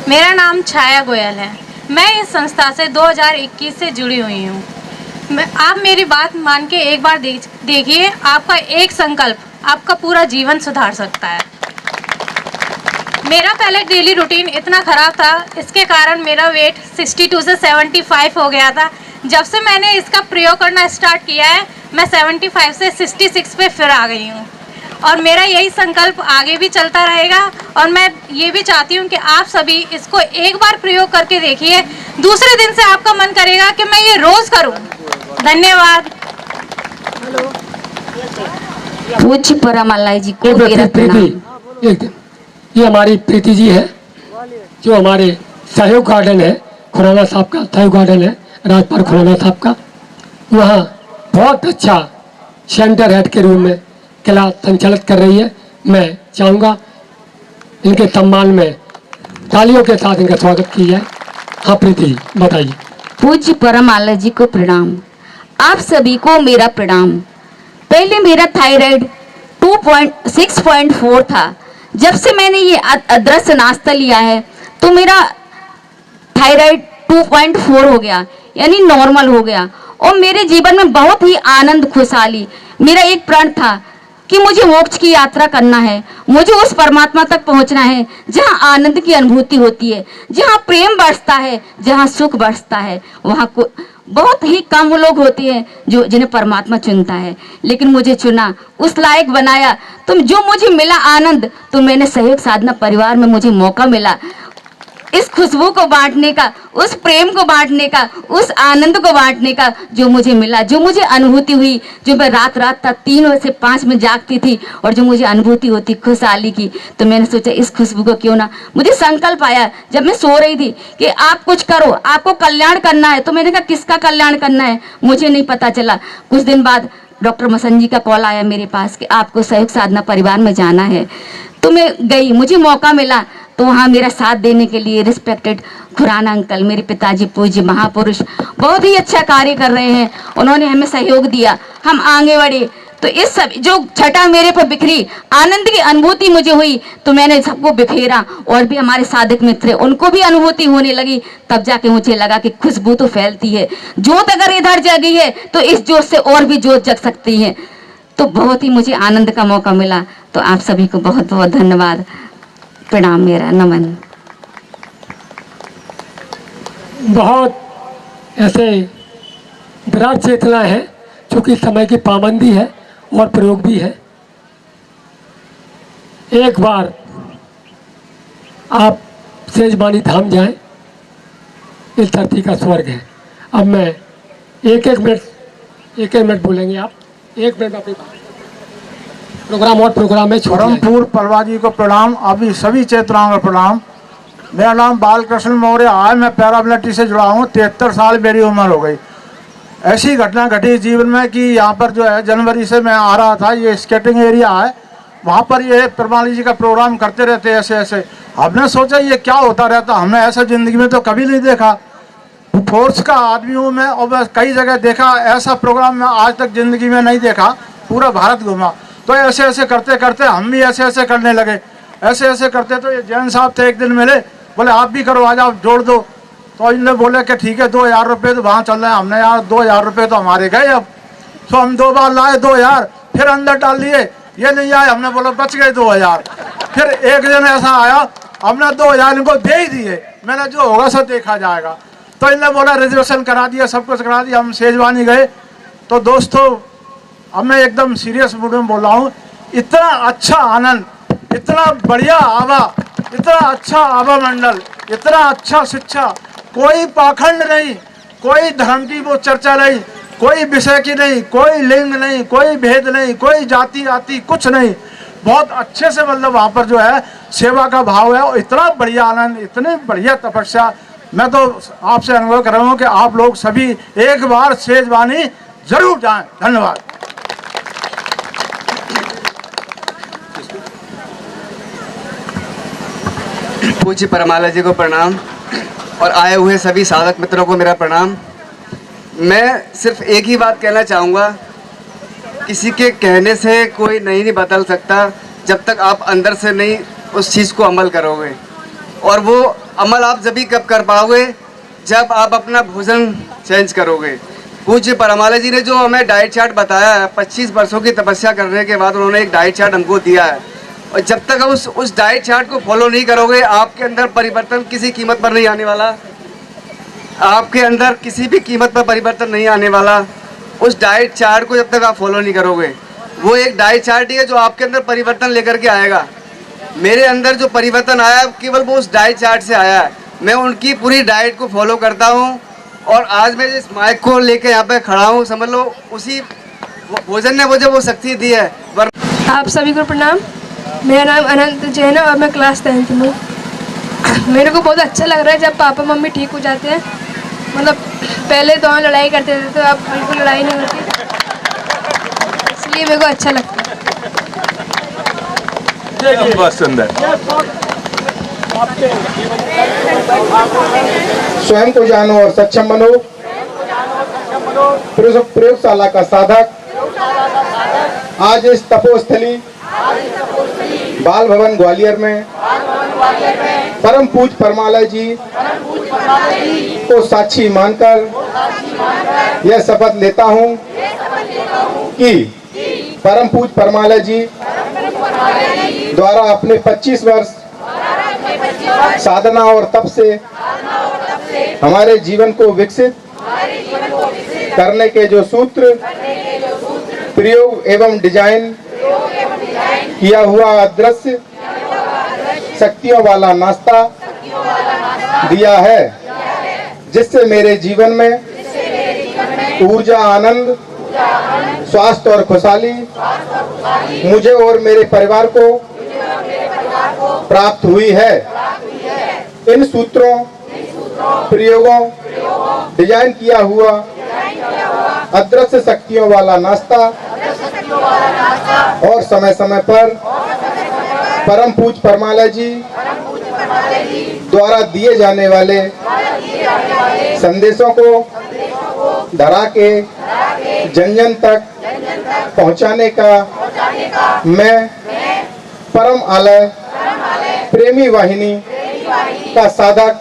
मेरा नाम छाया गोयल है। मैं इस संस्था से 2021 से जुड़ी हुई हूँ। आप मेरी बात मान के एक बार देखिए, आपका एक संकल्प आपका पूरा जीवन सुधार सकता है। मेरा पहले डेली रूटीन इतना ख़राब था, इसके कारण मेरा वेट 62 से 75 हो गया था। जब से मैंने इसका प्रयोग करना स्टार्ट किया है, मैं 75 से 66 पे फिर आ गई हूँ और मेरा यही संकल्प आगे भी चलता रहेगा। और मैं ये भी चाहती हूँ कि आप सभी इसको एक बार प्रयोग करके देखिए, दूसरे दिन से आपका मन करेगा कि मैं ये रोज़ करूँ। धन्यवाद। पूज्य परमाला जी को मेरा प्रणाम। एक दिन ये हमारी प्रीति जी है, जो हमारे सहयोग गार्डन है खुराना साहब का, सहयोग गार्डन है राजपाल खुराना साहब का, वहाँ बहुत अच्छा सेंटर हेड के रूप में क्लास संचालित कर रही है। मैं चाहूँगा इनके सम्मान में तालियों के साथ इनका स्वागत किया जाए। हाँ प्रीति जी बताइए। पूज्य परमाला जी को प्रणाम। आप सभी को मेरा प्रणाम। पहले मेरा थायराइड 6.4 था। जब से मैंने ये अदृश्य नाश्ता लिया है तो मेरा थायराइड 2.4 हो गया, यानी नॉर्मल हो गया और मेरे जीवन में बहुत ही आनंद खुशहाली। मेरा एक प्रण था कि मुझे मोक्ष की यात्रा करना है, मुझे उस परमात्मा तक पहुंचना है जहां आनंद की अनुभूति होती है, जहां प्रेम बरसता है, जहां सुख बरसता है। वहां को बहुत ही कम लोग होते हैं जो जिन्हें परमात्मा चुनता है, लेकिन मुझे चुना, उस लायक बनाया। तो जो मुझे मिला आनंद, तो मैंने सहयोग साधना परिवार में मुझे मौका मिला इस खुशबू को बांटने का, उस प्रेम को बांटने का, उस आनंद को बांटने का जो मुझे मिला, जो मुझे अनुभूति हुई, जो मैं रात तक 3 से 5 में जागती थी और जो मुझे अनुभूति होती खुशहाली की। तो मैंने सोचा इस खुशबू को क्यों ना, मुझे संकल्प आया जब मैं सो रही थी कि आप कुछ करो, आपको कल्याण करना है। तो मैंने कहा किसका कल्याण करना है, मुझे नहीं पता चला। कुछ दिन बाद डॉक्टर मसंद जी का कॉल आया मेरे पास कि आपको सहयोग साधना परिवार में जाना है। तो मैं गई, मुझे मौका मिला। तो वहाँ मेरा साथ देने के लिए रिस्पेक्टेड खुराना अंकल, मेरे पिताजी पूज्य महापुरुष, बहुत ही अच्छा कार्य कर रहे हैं। उन्होंने हमें सहयोग दिया, हम आगे बढ़े। तो इस सब जो छटा मेरे पर बिखरी, आनंद की अनुभूति मुझे हुई, तो मैंने सबको बिखेरा और भी हमारे साधक मित्र उनको भी अनुभूति होने लगी। तब जाके मुझे लगा कि खुशबू तो फैलती है, जोत अगर इधर जगी है तो इस जोत से और भी जोत जग सकती है। तो बहुत ही मुझे आनंद का मौका मिला। तो आप सभी को बहुत बहुत धन्यवाद, प्रणाम, मेरा नमन। बहुत ऐसे विराट चेतना है, चूँकि समय की पाबंदी है और प्रयोग भी है। एक बार आप सेजमानी धाम जाएं, इस धरती का स्वर्ग है। अब मैं एक एक मिनट बोलेंगे आप, 1 मिनट अपनी प्रोग्राम और प्रोग्राम में परमपुर परवा जी को प्रणाम। अभी सभी चेतनाओं का प्रणाम। मेरा नाम बालकृष्ण मौर्य है, मैं पैरामिलिट्री से जुड़ा हूँ। 73 साल मेरी उम्र हो गई। ऐसी घटना घटी जीवन में कि यहाँ पर जो है जनवरी से मैं आ रहा था, ये स्केटिंग एरिया है, वहाँ पर ये परमाली जी का प्रोग्राम करते रहते ऐसे ऐसे। हमने सोचा ये क्या होता रहता, हमने ऐसा ज़िंदगी में तो कभी नहीं देखा। फोर्स का आदमी हूँ मैं और मैं कई जगह देखा, ऐसा प्रोग्राम मैं आज तक ज़िंदगी में नहीं देखा। पूरा भारत घूमा। तो ऐसे ऐसे करते करते हम भी ऐसे ऐसे करने लगे। ऐसे ऐसे करते तो ये जैन साहब थे, एक दिन मिले, बोले आप भी करो, आज आप जोड़ दो। तो इनने बोले कि ठीक है 2000 रुपये तो वहाँ चल रहे हैं। हमने यार 2000 रुपये तो हमारे गए। अब तो हम 2 बार लाए 2000, फिर अंदर डाल लिए, ये नहीं आए। हमने बोला बच गए 2000। फिर एक दिन ऐसा आया हमने 2000 इनको दे ही दिए, मैंने जो होगा सब देखा जाएगा। तो इन्होंने बोला रिजर्वेशन करा दिया, सब कुछ करा दिया। हम सेजवानी गए तो दोस्तों अब मैं एकदम सीरियस मूड में बोल रहा हूँ, इतना अच्छा आनंद, इतना बढ़िया आवा, इतना अच्छा आवा मंडल, इतना अच्छा शिक्षा, कोई पाखंड नहीं, कोई धर्म की वो चर्चा नहीं, कोई विषय की नहीं, कोई लिंग नहीं, कोई भेद नहीं, कोई जाति आति कुछ नहीं। बहुत अच्छे से मतलब वहाँ पर जो है सेवा का भाव है और इतना बढ़िया आनंद, इतनी बढ़िया तपस्या। मैं तो आपसे अनुभव कर रहा हूँ कि आप लोग सभी एक बार सेजवानी जरूर जाएं। धन्यवाद। पूज्य परमाला जी को प्रणाम और आए हुए सभी साधक मित्रों को मेरा प्रणाम। मैं सिर्फ एक ही बात कहना चाहूँगा, किसी के कहने से कोई नहीं बदल सकता जब तक आप अंदर से नहीं उस चीज़ को अमल करोगे। और वो अमल आप जब भी कब कर पाओगे जब आप अपना भोजन चेंज करोगे। पूज्य परमाला जी ने जो हमें डाइट चार्ट बताया है, 25 वर्षों की तपस्या करने के बाद उन्होंने एक डाइट चार्ट हमको दिया है, और जब तक आप उस डाइट चार्ट को फॉलो नहीं करोगे आपके अंदर परिवर्तन किसी कीमत पर नहीं आने वाला। आपके अंदर किसी भी कीमत पर परिवर्तन नहीं आने वाला उस डाइट चार्ट को जब तक आप फॉलो नहीं करोगे। वो एक डाइट चार्ट ही है जो आपके अंदर परिवर्तन लेकर के आएगा। मेरे अंदर जो परिवर्तन आया केवल वो उस डाइट चार्ट से आया है। मैं उनकी पूरी डाइट को फॉलो करता हूँ और आज मैं जिस माइक को लेकर यहाँ पे खड़ा हूँ, समझ लो उसी भोजन ने मुझे वो शक्ति दी है। आप सभी को प्रणाम। मेरा नाम अनंत जैन है और मैं क्लास 10th में हूँ। मेरे को बहुत अच्छा लग रहा है जब पापा मम्मी ठीक हो जाते हैं। मतलब पहले दोनों लड़ाई करते थे तो अब बिल्कुल लड़ाई नहीं होती, इसलिए मेरे को अच्छा लगता है। बहुत सुंदर। स्वयं को जानो और सक्षम बनो। प्रयोगशाला का साधक आज इस तपोस्थली बाल भवन ग्वालियर में परम पूज्य परमालय जी को साक्षी मानकर यह शपथ लेता हूँ कि परम पूज्य परमालय जी द्वारा अपने 25 वर्ष साधना और तप से हमारे जीवन को विकसित करने के जो सूत्र, प्रयोग एवं डिजाइन किया हुआ अदृश्य शक्तियों वाला नाश्ता दिया है, जिससे मेरे जीवन में ऊर्जा, आनंद, स्वास्थ्य और खुशहाली मुझे और मेरे परिवार को प्राप्त हुई है। इन सूत्रों, प्रयोगों, डिजाइन किया हुआ अदृश्य शक्तियों वाला नाश्ता और समय समय पर परम पूज्य परमालय जी द्वारा दिए जाने वाले संदेशों को धरा के जन जन तक पहुंचाने का मैं परम आलय प्रेमी वाहिनी का साधक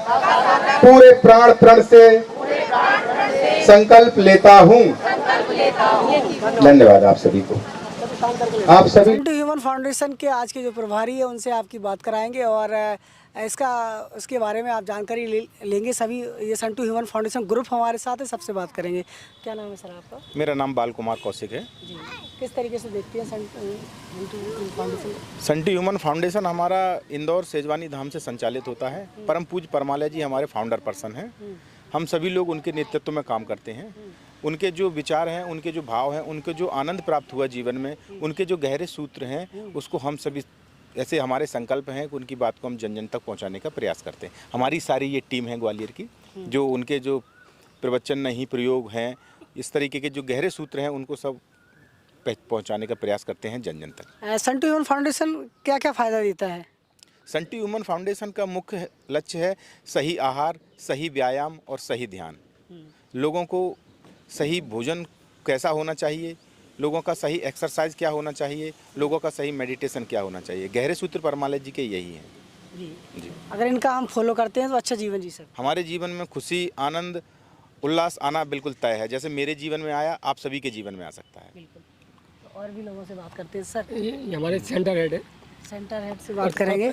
पूरे प्राण प्रण से संकल्प लेता हूँ। धन्यवाद आप सभी को। आप सभी सन टू ह्यूमन फाउंडेशन के आज के जो प्रभारी है उनसे आपकी बात कराएंगे और इसके बारे में आप जानकारी लेंगे। सभी ये सन टू ह्यूमन फाउंडेशन ग्रुप हमारे साथ है, सबसे बात करेंगे। क्या नाम है सर आपका? मेरा नाम बाल कुमार कौशिक है जी। किस तरीके से देखते हैं Sun to Human Foundation? Sun to Human Foundation हमारा इंदौर सेजवानी धाम से संचालित होता है। परम पूज्य परमालय जी हमारे फाउंडर पर्सन हैं। हम सभी लोग उनके नेतृत्व में काम करते हैं। उनके जो विचार हैं, उनके जो भाव हैं, उनके जो आनंद प्राप्त हुआ जीवन में, उनके जो गहरे सूत्र हैं, उसको हम सभी ऐसे हमारे संकल्प हैं कि उनकी बात को हम जन जन तक पहुंचाने का प्रयास करते हैं। हमारी सारी ये टीम है ग्वालियर की, जो उनके जो प्रवचन नहीं, प्रयोग हैं, इस तरीके के जो गहरे सूत्र हैं उनको सब पहुंचाने का प्रयास करते हैं जन जन तक। सन टू ह्यूमन फाउंडेशन क्या क्या फ़ायदा देता है? सन टू ह्यूमन फाउंडेशन का मुख्य लक्ष्य है सही आहार, सही व्यायाम और सही ध्यान। लोगों को सही भोजन कैसा होना चाहिए, लोगों का सही एक्सरसाइज क्या होना चाहिए, लोगों का सही मेडिटेशन क्या होना चाहिए, गहरे सूत्र परमालय जी के यही हैं। जी। अगर इनका हम फॉलो करते हैं तो अच्छा जीवन जी सकते। हमारे जीवन में खुशी, आनंद, उल्लास आना बिल्कुल तय है। जैसे मेरे जीवन में आया, आप सभी के जीवन में आ सकता है। बिल्कुल। तो और भी लोगों से बात करते हैं। सर ये हमारे सेंटर हेड है सेंटर हेड से बात करेंगे।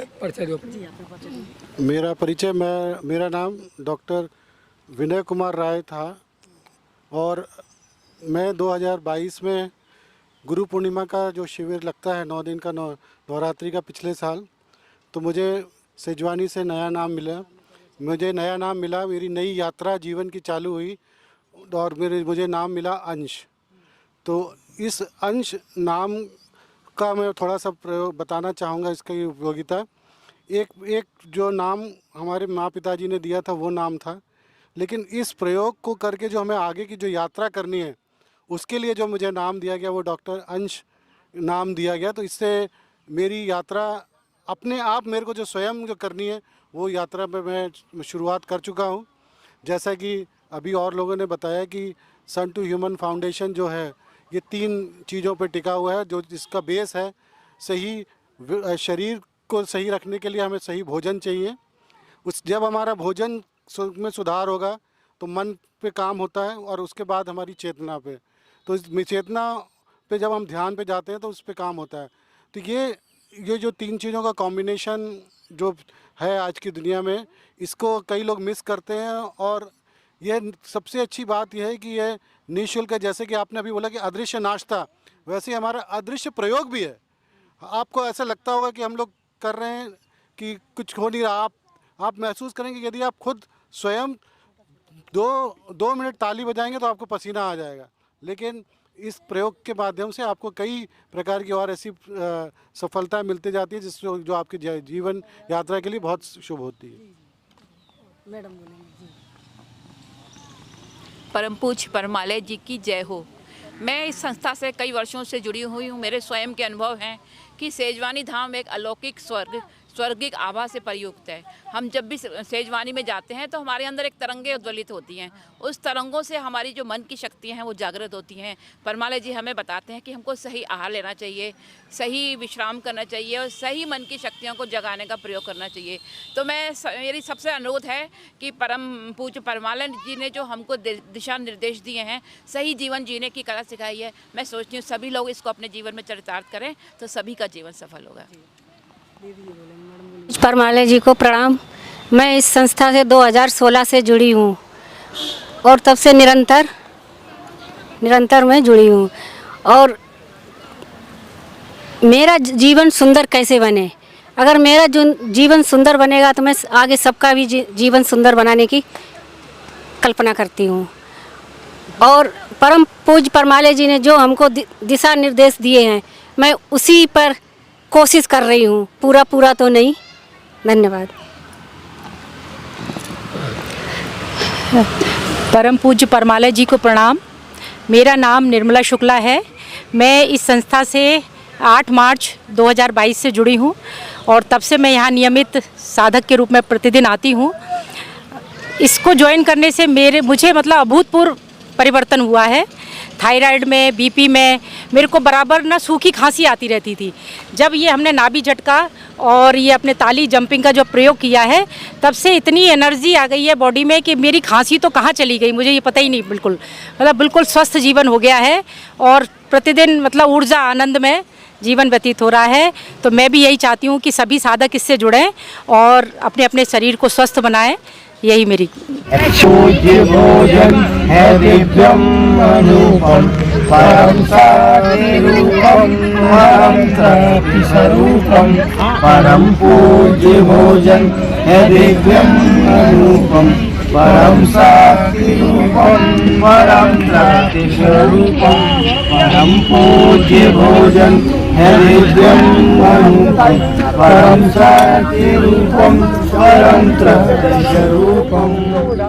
मेरा परिचय, मेरा नाम डॉक्टर विनय कुमार राय था और मैं 2022 में गुरु पूर्णिमा का जो शिविर लगता है 9 दिन का नवरात्रि का पिछले साल, तो मुझे सेजवानी से नया नाम मिला। मेरी नई यात्रा जीवन की चालू हुई और मुझे नाम मिला अंश। तो इस अंश नाम का मैं थोड़ा सा प्रयोग बताना चाहूँगा, इसकी उपयोगिता। एक जो नाम हमारे माँ पिताजी ने दिया था वो नाम था, लेकिन इस प्रयोग को करके जो हमें आगे की जो यात्रा करनी है उसके लिए जो मुझे नाम दिया गया वो डॉक्टर अंश नाम दिया गया। तो इससे मेरी यात्रा अपने आप मेरे को जो स्वयं जो करनी है वो यात्रा पे मैं शुरुआत कर चुका हूँ। जैसा कि अभी और लोगों ने बताया कि सन टू ह्यूमन फाउंडेशन जो है ये 3 चीज़ों पे टिका हुआ है। जो जिसका बेस है सही शरीर को सही रखने के लिए हमें सही भोजन चाहिए। जब हमारा भोजन में सुधार होगा तो मन पे काम होता है और उसके बाद हमारी चेतना पे, तो इस चेतना पे जब हम ध्यान पे जाते हैं तो उस पे काम होता है। तो ये जो 3 चीज़ों का कॉम्बिनेशन जो है आज की दुनिया में, इसको कई लोग मिस करते हैं। और ये सबसे अच्छी बात यह है कि ये निःशुल्क है। जैसे कि आपने अभी बोला कि अदृश्य नाश्ता, वैसे ही हमारा अदृश्य प्रयोग भी है। आपको ऐसा लगता होगा कि हम लोग कर रहे हैं कि कुछ हो नहीं रहा, आप महसूस करेंगे कि यदि आप खुद स्वयं 2 मिनट ताली बजाएंगे तो आपको पसीना आ जाएगा। लेकिन इस प्रयोग के माध्यम से आपको कई प्रकार की और ऐसी सफलता मिलती जाती है जिससे जो आपकी जीवन यात्रा के लिए बहुत शुभ होती है। मैडम बोलेंगे। परम पूज्य परमालय जी की जय हो। मैं इस संस्था से कई वर्षों से जुड़ी हुई हूँ। मेरे स्वयं के अनुभव हैं कि सेजवानी धाम एक अलौकिक स्वर्गिक आभा से प्रयुक्त है। हम जब भी सेजवानी में जाते हैं तो हमारे अंदर एक तरंगें उद्वेलित होती हैं। उस तरंगों से हमारी जो मन की शक्तियाँ हैं वो जागृत होती हैं। परमालय जी हमें बताते हैं कि हमको सही आहार लेना चाहिए, सही विश्राम करना चाहिए और सही मन की शक्तियों को जगाने का प्रयोग करना चाहिए। तो मेरी सबसे अनुरोध है कि परम पूज्य परमालय जी ने जो हमको दिशा निर्देश दिए हैं, सही जीवन जीने की कला सिखाई है, मैं सोचती हूँ सभी लोग इसको अपने जीवन में चरितार्थ करें तो सभी का जीवन सफल होगा। परमालय जी को प्रणाम। मैं इस संस्था से 2016 से जुड़ी हूँ और तब से निरंतर मैं जुड़ी हूँ। और मेरा जीवन सुंदर कैसे बने, अगर मेरा जीवन सुंदर बनेगा तो मैं आगे सबका भी जीवन सुंदर बनाने की कल्पना करती हूँ। और परम पूज्य परमालय जी ने जो हमको दिशा निर्देश दिए हैं मैं उसी पर कोशिश कर रही हूँ, पूरा तो नहीं। धन्यवाद। परम पूज्य परमालय जी को प्रणाम। मेरा नाम निर्मला शुक्ला है। मैं इस संस्था से 8 मार्च 2022 से जुड़ी हूँ और तब से मैं यहाँ नियमित साधक के रूप में प्रतिदिन आती हूँ। इसको ज्वाइन करने से मुझे मतलब अभूतपूर्व परिवर्तन हुआ है। थायराइड में, बीपी में मेरे को बराबर ना सूखी खांसी आती रहती थी। जब ये हमने नाभि झटका और ये अपने ताली जंपिंग का जो प्रयोग किया है तब से इतनी एनर्जी आ गई है बॉडी में कि मेरी खांसी तो कहाँ चली गई मुझे ये पता ही नहीं। बिल्कुल स्वस्थ जीवन हो गया है और प्रतिदिन मतलब ऊर्जा आनंद में जीवन व्यतीत हो रहा है। तो मैं भी यही चाहती हूँ कि सभी साधक इससे जुड़ें और अपने अपने शरीर को स्वस्थ बनाएं। यही मेरी पूज्य भोजन है दिव्यम अनुपम परम साधि रूपम परम शक्ति स्वरूपम। परम पूज्य भोजन है दिव्यम अनुपम परम शक्ति रूपम परम शक्ति स्वरूपम। परम पूज्य भोजन है दिव्यम अनुपम परम शक्ति रूपम परम शक्ति स्वरूपम।